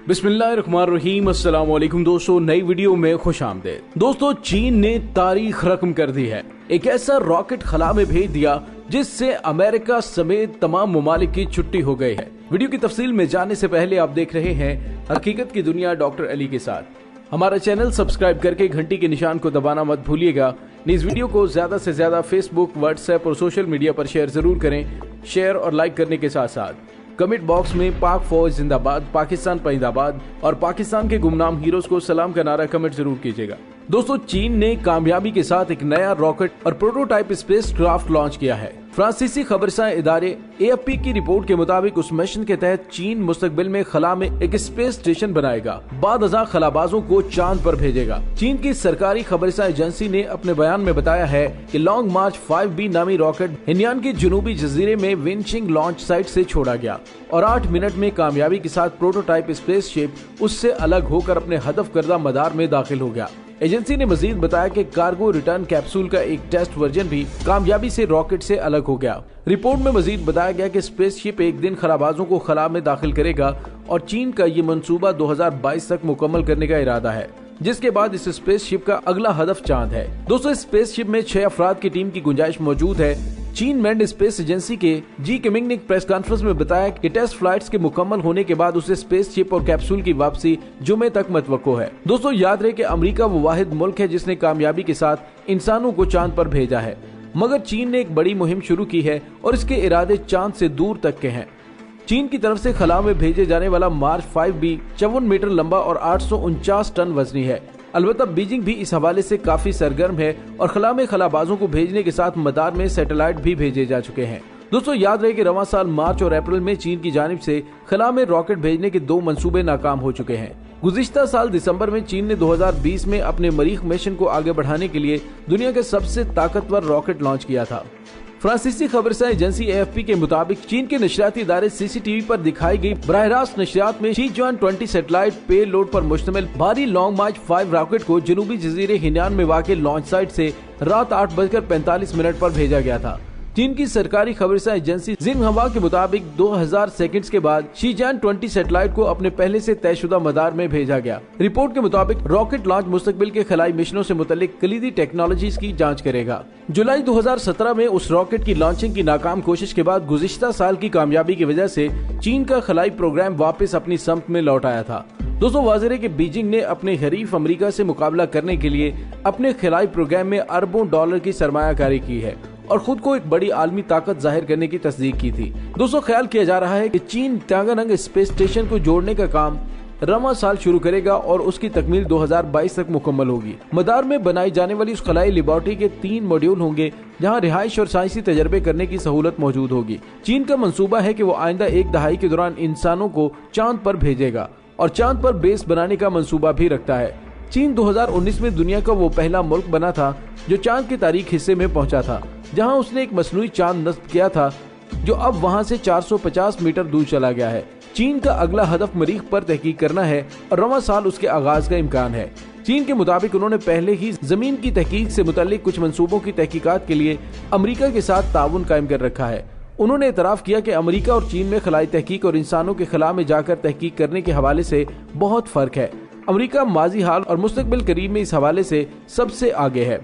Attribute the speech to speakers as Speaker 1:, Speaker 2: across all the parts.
Speaker 1: बिस्मिल्लाहिर्रहमानिर्रहीम। अस्सलाम वालेकुम दोस्तों, नई वीडियो में खुश आमदीद। दोस्तों, चीन ने तारीख रकम कर दी है। एक ऐसा रॉकेट खला में भेज दिया जिससे अमेरिका समेत तमाम ममालिक की छुट्टी हो गई है। वीडियो की तफसील में जाने से पहले आप देख रहे हैं हकीकत की दुनिया डॉक्टर अली के साथ। हमारा चैनल सब्सक्राइब करके घंटी के निशान को दबाना मत भूलिएगा। इस वीडियो को ज्यादा से ज्यादा फेसबुक, व्हाट्सएप और सोशल मीडिया पर शेयर जरूर करें। शेयर और लाइक करने के साथ साथ कमेंट बॉक्स में पाक फौज जिंदाबाद, पाकिस्तान परिंदाबाद और पाकिस्तान के गुमनाम हीरोज को सलाम का नारा कमेंट जरूर कीजिएगा। दोस्तों, चीन ने कामयाबी के साथ एक नया रॉकेट और प्रोटोटाइप स्पेस क्राफ्ट लॉन्च किया है। फ्रांसीसी खबरसां इदारे AFP की रिपोर्ट के मुताबिक उस मिशन के तहत चीन मुस्तकबिल में खला में एक स्पेस स्टेशन बनाएगा, बाद अज़ां खलाबाजों को चांद पर भेजेगा। चीन की सरकारी खबरसां एजेंसी ने अपने बयान में बताया है कि लॉन्ग मार्च 5B नामी रॉकेट हिन्यान के जनूबी जजीरे में विनचिंग लॉन्च साइट से छोड़ा गया और 8 मिनट में कामयाबी के साथ प्रोटोटाइप स्पेसशिप उससे अलग होकर अपने हदफ करदा मदार में दाखिल हो गया। एजेंसी ने मजीद बताया कि कार्गो रिटर्न कैप्सूल का एक टेस्ट वर्जन भी कामयाबी से रॉकेट से अलग हो गया। रिपोर्ट में मजीद बताया गया कि स्पेसशिप एक दिन खलाबाजों को खला में दाखिल करेगा और चीन का ये मंसूबा 2022 तक मुकम्मल करने का इरादा है, जिसके बाद इस स्पेसशिप का अगला हदफ चांद है। दोस्तों, इस स्पेसशिप में 6 अफराद की टीम की गुंजाइश मौजूद है। चीन मैंड स्पेस एजेंसी के जी किमिंग ने प्रेस कॉन्फ्रेंस में बताया कि टेस्ट फ्लाइट्स के मुकम्मल होने के बाद उसे स्पेसशिप और कैप्सूल की वापसी जुमे तक मतवक्को है। दोस्तों, याद रहे कि अमेरिका वो वाहिद मुल्क है जिसने कामयाबी के साथ इंसानों को चांद पर भेजा है, मगर चीन ने एक बड़ी मुहिम शुरू की है और इसके इरादे चांद से दूर तक के हैं। चीन की तरफ से खला में भेजे जाने वाला मार्च 5B 54 मीटर लंबा और 849 टन वजनी है। अलबत्ता बीजिंग भी इस हवाले से काफी सरगर्म है और खला में खलाबाजों को भेजने के साथ मदार में सैटेलाइट भी भेजे जा चुके हैं। दोस्तों, याद रहे कि रवां साल मार्च और अप्रैल में चीन की जानिब से खला में रॉकेट भेजने के 2 मंसूबे नाकाम हो चुके हैं। गुज़िश्ता साल दिसंबर में चीन ने 2020 में अपने मरीख मिशन को आगे बढ़ाने के लिए दुनिया के सबसे ताकतवर रॉकेट लॉन्च किया था। फ्रांसीसी खबरसां एजेंसी AFP के मुताबिक चीन के नशरियाती इदारे CCTV पर दिखाई गई बराह रास्त नशरियात में Shijian-20 सैटेलाइट पे लोड पर मुश्तमिल भारी लॉन्ग मार्च 5 रॉकेट को जनूबी जजीरे हिन्यान में वाक़ लॉन्च साइट से रात 8:45 पर भेजा गया था। चीन की सरकारी खबरसां एजेंसी जिंगहवा के मुताबिक 2000 सेकंड्स के बाद Shijian-20 सैटेलाइट को अपने पहले से तयशुदा मदार में भेजा गया। रिपोर्ट के मुताबिक रॉकेट लॉन्च मुस्तकबिल के खलाई मिशनों से मुतल्लिक कलीदी टेक्नोलॉजीज की जांच करेगा। जुलाई 2017 में उस रॉकेट की लॉन्चिंग की नाकाम कोशिश के बाद गुज़िश्ता साल की कामयाबी की वजह से चीन का खलाई प्रोग्राम वापस अपनी समत में लौट आया था। दोस्तों, वाज़ेह है कि बीजिंग ने अपने हरीफ अमेरिका से मुकाबला करने के लिए अपने खलाई प्रोग्राम में अरबों डॉलर की सरमायाकारी की है और खुद को एक बड़ी आलमी ताकत जाहिर करने की तस्दीक की थी। दोस्तों, ख्याल किया जा रहा है कि चीन त्यांगानंग स्पेस स्टेशन को जोड़ने का काम रवां साल शुरू करेगा और उसकी तकमील 2022 तक मुकम्मल होगी। मदार में बनाई जाने वाली उस खलाई लेबोरेटरी के 3 मॉड्यूल होंगे जहां रिहाइश और साइंसी तजर्बे करने की सहूलत मौजूद होगी। चीन का मंसूबा है कि वो आइंदा 1 दहाई के दौरान इंसानों को चांद पर भेजेगा और चांद पर बेस बनाने का मंसूबा भी रखता है। चीन 2019 में दुनिया का वो पहला मुल्क बना था जो चांद के तारीख हिस्से में पहुंचा था, जहां उसने एक मसनूई चांद नस्ब किया था जो अब वहां से 450 मीटर दूर चला गया है। चीन का अगला हदफ मरीख पर तहकीक करना है और रवां साल उसके आगाज का इम्कान है। चीन के मुताबिक उन्होंने पहले ही जमीन की तहकीक से मुतल्लिक कुछ मंसूबों की तहकीकात के लिए अमेरिका के साथ ताउन कायम कर रखा है। उन्होंने एतराफ किया कि अमेरिका और चीन में खलाई तहकीक और इंसानों के खला में जाकर तहकीक करने के हवाले से बहुत फर्क है। अमेरिका माजी हाल और मुस्तकबिल करीब में इस हवाले से सबसे आगे है।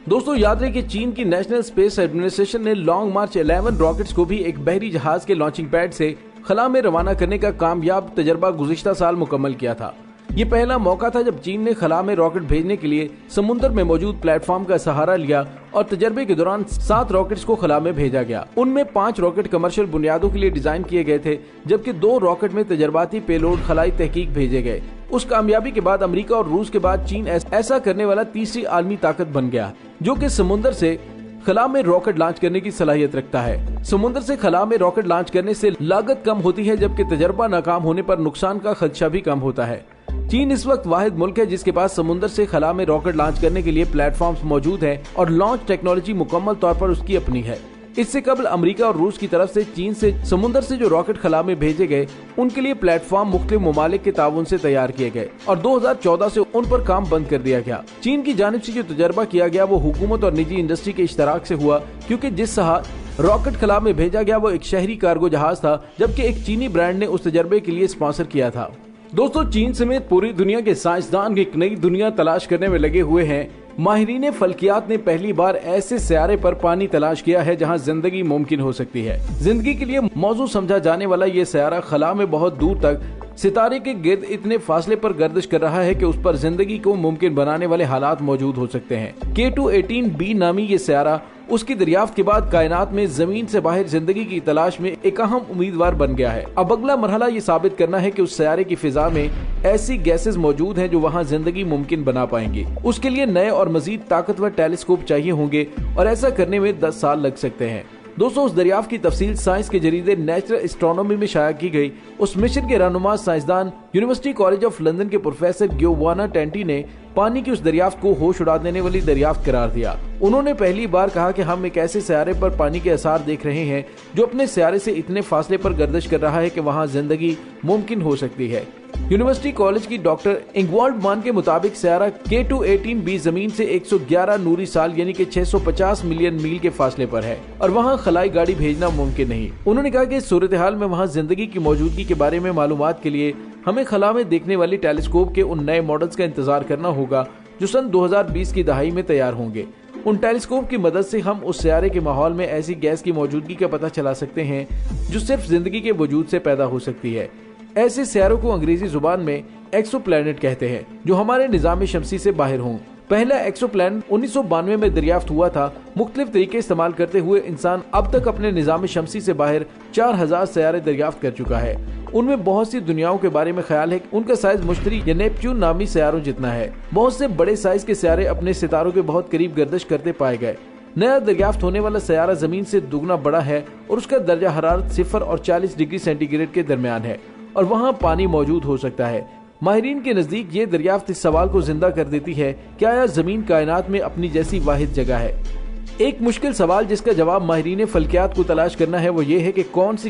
Speaker 1: दोस्तों, याद रहे कि चीन की नेशनल स्पेस एडमिनिस्ट्रेशन ने लॉन्ग मार्च 11 रॉकेट्स को भी एक बहरी जहाज के लॉन्चिंग पैड से खला में रवाना करने का कामयाब तजर्बा गुज़िश्ता साल मुकम्मल किया था। ये पहला मौका था जब चीन ने खला में रॉकेट भेजने के लिए समुद्र में मौजूद प्लेटफॉर्म का सहारा लिया और तजर्बे के दौरान 7 रॉकेट्स को खला में भेजा गया। उनमें 5 रॉकेट कमर्शियल बुनियादों के लिए डिजाइन किए गए थे, जबकि 2 रॉकेट में तजर्बाती पेलोड खलाई तहकीक भेजे गए। उस कामयाबी के बाद अमेरिका और रूस के बाद चीन ऐसा करने वाला तीसरी आलमी ताकत बन गया जो कि समुद्र से खला में रॉकेट लॉन्च करने की सलाहियत रखता है। समुद्र से खला में रॉकेट लॉन्च करने से लागत कम होती है, जबकि तजर्बा नाकाम होने पर नुकसान का खदशा भी कम होता है। चीन इस वक्त वाहिद मुल्क है जिसके पास समुद्र से खला में रॉकेट लॉन्च करने के लिए प्लेटफॉर्म्स मौजूद है और लॉन्च टेक्नोलॉजी मुकम्मल तौर पर उसकी अपनी है। इससे कबल अमेरिका और रूस की तरफ से चीन से समुद्र से जो रॉकेट खला में भेजे गए उनके लिए प्लेटफॉर्म मुख्तलिफ ममालिक के ताउन से तैयार किए गए और 2014 से उन पर काम बंद कर दिया गया। चीन की जानिब से जो तजर्बा किया गया वो हुकूमत और निजी इंडस्ट्री के इश्तराक से हुआ, क्योंकि जिस रॉकेट खला में भेजा गया वो एक शहरी कार्गो जहाज था, जबकि एक चीनी ब्रांड ने उस तजर्बे के लिए स्पॉन्सर किया था। दोस्तों, चीन समेत पूरी दुनिया के साइंसदान एक नई दुनिया तलाश करने में लगे हुए हैं। माहिरीन फल्कियात ने पहली बार ऐसे सियारे पर पानी तलाश किया है जहां जिंदगी मुमकिन हो सकती है। जिंदगी के लिए मौजू समझा जाने वाला ये सियारा खला में बहुत दूर तक सितारे के गिर्द इतने फासले पर गर्दिश कर रहा है कि उस पर जिंदगी को मुमकिन बनाने वाले हालात मौजूद हो सकते हैं। K2-18b नामी ये सियारा उसकी दरियाफ्त के बाद कायनात में जमीन से बाहर जिंदगी की तलाश में एक अहम उम्मीदवार बन गया है। अब अगला मरहला ये साबित करना है कि उस सियारे की फिजा में ऐसी गैसेस मौजूद हैं जो वहां जिंदगी मुमकिन बना पाएंगे। उसके लिए नए और मजीद ताकतवर टेलीस्कोप चाहिए होंगे और ऐसा करने में 10 साल लग सकते हैं। दोस्तों, उस दरियाफ्त की तफसील साइंस के जरीदे नेचुरल एस्ट्रोनॉमी में शाया की गई। उस मिशन के रहनुमा साइंसदान यूनिवर्सिटी कॉलेज ऑफ लंदन के प्रोफेसर गियोवाना टेंटी ने पानी की उस दरियाफ्त को होश उड़ा देने वाली दरियाफ्त करार दिया। उन्होंने पहली बार कहा कि हम एक ऐसे सियारे पर पानी के आसार देख रहे हैं जो अपने सियारे से इतने फासले पर गर्दिश कर रहा है कि वहां जिंदगी मुमकिन हो सकती है। यूनिवर्सिटी कॉलेज की डॉक्टर इंगवाल्ड मान के मुताबिक सियारा K2-18b जमीन से 111 नूरी साल यानी कि 650 मिलियन मील के फासले पर है और वहां खलाई गाड़ी भेजना मुमकिन नहीं। उन्होंने कहा कि सूरत हाल में वहां जिंदगी की मौजूदगी के बारे में मालूमात के लिए हमें खला में देखने वाली टेलीस्कोप के उन नए मॉडल्स का इंतजार करना होगा जो सन 2020 की दहाई में तैयार होंगे। उन टेलीस्कोप की मदद से हम उस सियारे के माहौल में ऐसी गैस की मौजूदगी का पता चला सकते हैं जो सिर्फ जिंदगी के वजूद से पैदा हो सकती है। ऐसे सियारों को अंग्रेजी जुबान में एक्सोप्लैनेट कहते हैं जो हमारे निजाम शमसी से बाहर हों। पहला एक्सोप्लैनेट 1992 में दरियाफ्त हुआ था। मुख्तलिफ तरीके इस्तेमाल करते हुए इंसान अब तक अपने निजाम शमसी से बाहर 4000 सियारे दरियाफ्त कर चुका है। उनमें बहुत सी दुनियाओं के बारे में ख्याल है कि उनका साइज मुश्तरी या नेपच्यून नामी सियारों जितना है। बहुत से बड़े साइज के सियारे अपने सितारों के बहुत करीब गर्दिश करते पाए गए। नया दरियाफ्त होने वाला सियारा जमीन से दुगना बड़ा है और उसका दर्जा हरारत 0 और 40 डिग्री सेंटीग्रेड के दरमियान है और वहाँ पानी मौजूद हो सकता है। माहिरीन के नजदीक ये दरियाफ्त इस सवाल को जिंदा कर देती है कि आया जमीन कायनात में अपनी जैसी वाहिद जगह है। एक मुश्किल सवाल जिसका जवाब माहिरीन फल्कियात को तलाश करना है वो ये है कि कौन सी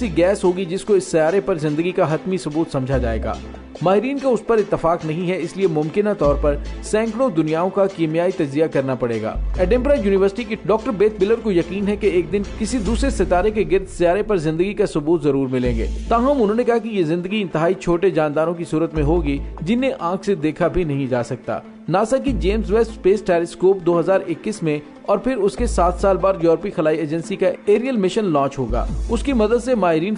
Speaker 1: गैस होगी जिसको इस सियारे पर जिंदगी का हतमी सबूत समझा जाएगा। माहिरीन का उस पर इत्तफाक नहीं है, इसलिए मुमकिन तौर पर सैकड़ों दुनियाओं का कीमियाई तजिया करना पड़ेगा। एडिनबरा यूनिवर्सिटी की डॉक्टर बेथ बिलर को यकीन है कि एक दिन किसी दूसरे सितारे के गिर्द सियारे पर जिंदगी का सबूत जरूर मिलेंगे। ताहम उन्होंने कहा कि ये जिंदगी इंतहाई छोटे जानदारों की सूरत में होगी जिन्हें आंख से देखा भी नहीं जा सकता। नासा की जेम्स वेब स्पेस टेलीस्कोप 2021 में और फिर उसके 7 साल बाद यूरोपीय खलाई एजेंसी का एरियल मिशन लॉन्च होगा। उसकी मदद से माहिरीन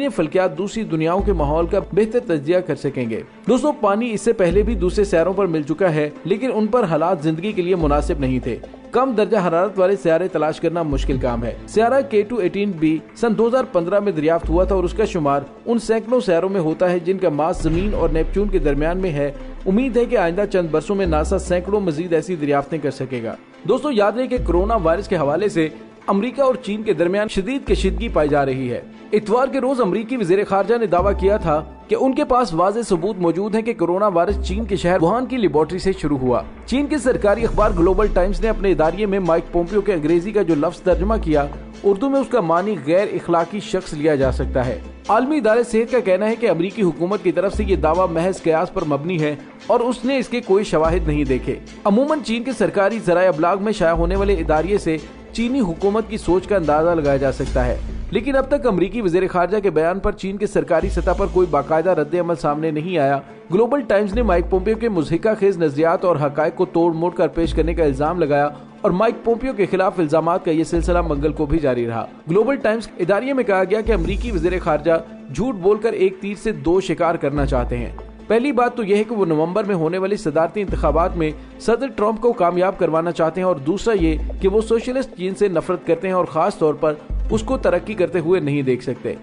Speaker 1: फल्कियात दूसरी दुनियाओं के माहौल का बेहतर तजिया कर सकेंगे। दोस्तों, पानी इससे पहले भी दूसरे सियारों पर मिल चुका है लेकिन उन पर हालात जिंदगी के लिए मुनासिब नहीं थे। कम दर्जा हरारत वाले सियारे तलाश करना मुश्किल काम है। सियारा K2-18b सन 2015 में दरियाफ्त हुआ था और उसका शुमार उन सैकड़ों सियारों में होता है जिनका मास जमीन और नेपच्यून के दरमियान में है। उम्मीद है कि आइंदा चंद बरसों में नासा सैकड़ों मजीद ऐसी दरियाफ्तें कर सकेगा। दोस्तों, याद रहे कि कोरोना वायरस के हवाले से अमेरिका और चीन के दरमियान शदीद कशीदगी पाई जा रही है। इतवार के रोज अमेरिकी वज़ीर ख़ारजा ने दावा किया था कि उनके पास वाज़ेह सबूत मौजूद है कि कोरोना वायरस चीन के शहर वुहान की लेबोरेटरी से शुरू हुआ। चीन के सरकारी अखबार ग्लोबल टाइम्स ने अपने इदारिये में माइक पोम्पियो के अंग्रेजी का जो लफ्ज तर्जमा किया, उर्दू में उसका मानी गैर इखलाकी शख्स लिया जा सकता है। आलमी इदारे सेहत का कहना है कि अमेरिकी हुकूमत की तरफ से ये दावा महज कयास पर मबनी है और उसने इसके कोई शवाहिद नहीं देखे। अमूमन चीन के सरकारी ज़राए अबलाग में शाया होने वाले इदारिये से चीनी हुकूमत की सोच का अंदाजा लगाया जा सकता है, लेकिन अब तक अमेरिकी वज़ीर ख़ारजा के बयान पर चीन के सरकारी सतह पर कोई बाकायदा रद्द अमल सामने नहीं आया। ग्लोबल टाइम्स ने माइक पोम्पियो के मुज़हिका खेज नजरियात और हक़ाइक़ को तोड़ मोड़ कर पेश करने का इल्जाम लगाया और माइक पोम्पियो के खिलाफ इल्जामात का ये सिलसिला मंगल को भी जारी रहा। ग्लोबल टाइम्स इदारिये में कहा गया कि अमेरिकी वज़ीर ख़ारजा झूठ बोलकर एक तीर से 2 शिकार करना चाहते हैं। पहली बात तो यह है कि वो नवंबर में होने वाली सदारती इंतखाबात में सदर ट्रंप को कामयाब करवाना चाहते हैं और दूसरा ये कि वो सोशलिस्ट चीन से नफरत करते हैं और खास तौर पर उसको तरक्की करते हुए नहीं देख सकते।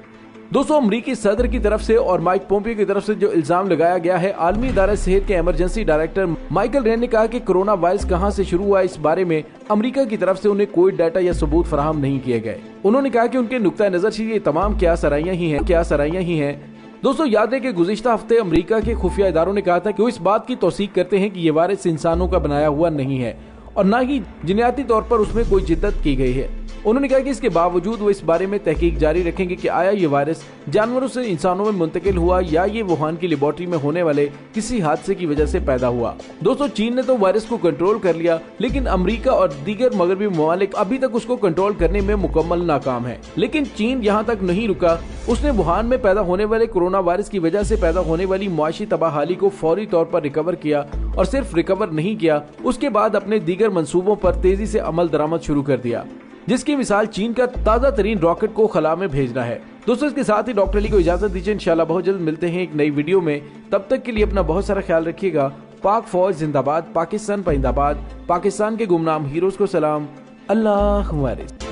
Speaker 1: दोस्तों, अमरीकी सदर की तरफ से और माइक पोम्पियो की तरफ से जो इल्जाम लगाया गया है, आलमी इदारा सेहत के इमरजेंसी डायरेक्टर माइकल रेन ने कहा कि कोरोना वायरस कहां से शुरू हुआ, इस बारे में अमेरिका की तरफ से उन्हें कोई डाटा या सबूत फराहम नहीं किए गए। उन्होंने कहा कि उनके नुक्ता नजर से ये तमाम क्या सराहियां ही हैं। दोस्तों, याद है कि गुज़िश्ता हफ्ते अमेरिका के खुफिया इदारों ने कहा था कि वो इस बात की तौसीक करते हैं कि ये वायरस इंसानों का बनाया हुआ नहीं है और न ही जिन्याती तौर पर उसमें कोई जिद्दत की गई है। उन्होंने कहा कि इसके बावजूद वो इस बारे में तहकीक जारी रखेंगे कि आया ये वायरस जानवरों से इंसानों में मुंतकिल हुआ या ये वुहान की लेबोरेटरी में होने वाले किसी हादसे की वजह से पैदा हुआ। दोस्तों, चीन ने तो वायरस को कंट्रोल कर लिया, लेकिन अमेरिका और दीगर मगरबी ममालिक अभी तक उसको कंट्रोल करने में मुकम्मल नाकाम है। लेकिन चीन यहाँ तक नहीं रुका, उसने वुहान में पैदा होने वाले कोरोना वायरस की वजह से पैदा होने वाली मुआशी तबाहाली को फौरी तौर पर रिकवर किया, और सिर्फ रिकवर नहीं किया, उसके बाद अपने दीगर मंसूबों पर तेजी से अमल दरामद शुरू कर दिया, जिसकी मिसाल चीन का ताजा तरीन रॉकेट को खला में भेजना है। दोस्तों, इसके साथ ही डॉक्टर अली को इजाजत दीजिए। इंशाल्लाह बहुत जल्द मिलते हैं एक नई वीडियो में। तब तक के लिए अपना बहुत सारा ख्याल रखिएगा। पाक फौज जिंदाबाद, पाकिस्तान पाइंदाबाद, पाकिस्तान के गुमनाम हीरोज को सलाम। अल्लाह हाफ़िज़।